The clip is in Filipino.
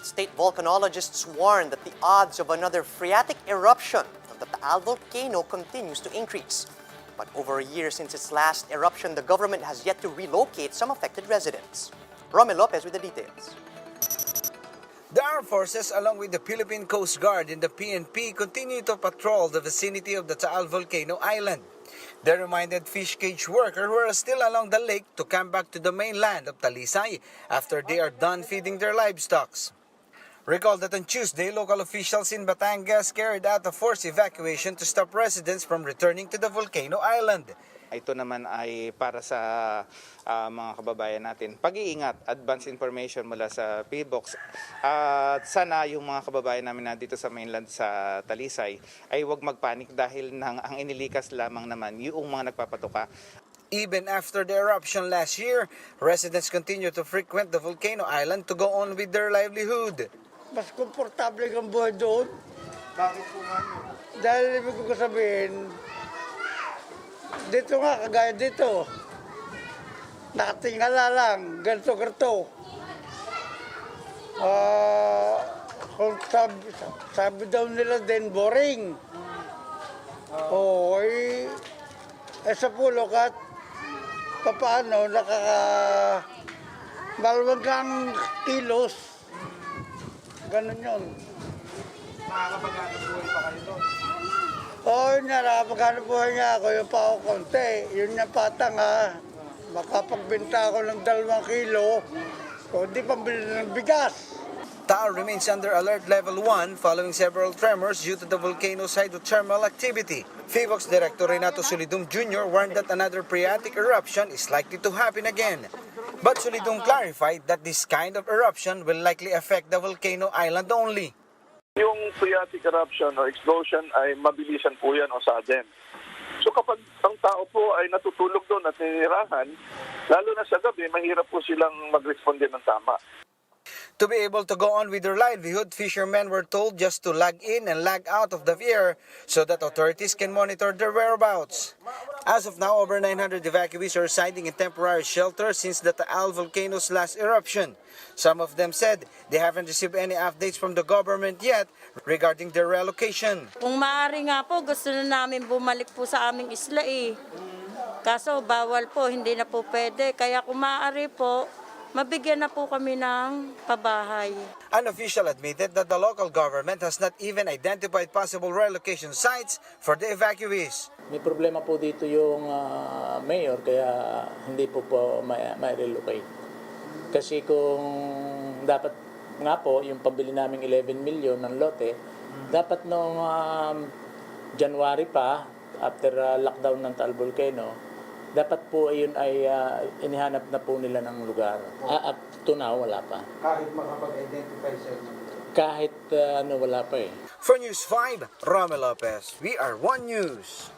State volcanologists warn that the odds of another phreatic eruption of the Taal Volcano continues to increase. But over a year since its last eruption, the government has yet to relocate some affected residents. Romel Lopez with the details. The armed forces, along with the Philippine Coast Guard and the PNP, continue to patrol the vicinity of the Taal Volcano Island. They reminded fish cage workers who are still along the lake to come back to the mainland of Talisay after they are done feeding their livestock. Recall that on Tuesday, local officials in Batangas carried out a forced evacuation to stop residents from returning to the volcano island. Ito naman ay para sa mga kababayan natin. Pag-iingat, advance information mula sa PBOX. At sana yung mga kababayan namin na dito sa mainland sa Talisay ay huwag magpanik dahil ang inilikas lamang naman yung mga nagpapatuka. Even after the eruption last year, residents continue to frequent the volcano island to go on with their livelihood. Mas komportable ang buhay doon. Bakit po nga? Dahil ibig ko sabihin, dito nga, kagaya dito, nakatingala lang, ganito. Kung sabi daw nila din, boring. Sa pulok at papaano, malawang kilos. Ganun yun. Makakapaghanap buhay pa kayo doon? Nakapaghanap buhay niya ako, yung pa ako konti. Yun yung patang makapagbenta ako ng 2 kilo, o di pambili ng bigas. Taal remains under alert level 1 following several tremors due to the volcano's hydrothermal activity. PBOX Director Renato Solidum Jr. warned that another phreatic eruption is likely to happen again. But Solidum clarified that this kind of eruption will likely affect the volcano island only. Yung phreatic eruption o explosion ay mabilisan po yan o sudden. So kapag ang tao po ay natutulog doon at ninirahan, lalo na sa gabi, mahirap po silang mag-responde ng tama. To be able to go on with their livelihood, fishermen were told just to lag in and lag out of the pier so that authorities can monitor their whereabouts. As of now, over 900 evacuees are residing in temporary shelters since the Taal Volcano's last eruption. Some of them said they haven't received any updates from the government yet regarding their relocation. Kung maaari nga po, gusto na namin bumalik po sa aming isla eh. Kaso bawal po, hindi na po pwede. Kaya kung maaari po, mabigyan na po kami ng pabahay. An official admitted that the local government has not even identified possible relocation sites for the evacuees. May problema po dito yung mayor kaya hindi po may relocate. Kasi kung dapat nga po yung pambili naming 11 million ng lote, dapat noong January pa, after lockdown ng Taal Volcano, dapat po ayun ay inihanap na po nila ng lugar. Up to now, wala pa. Kahit makapag-identify sa Kahit wala pa eh. For News 5, Romel Lopez. We are One News.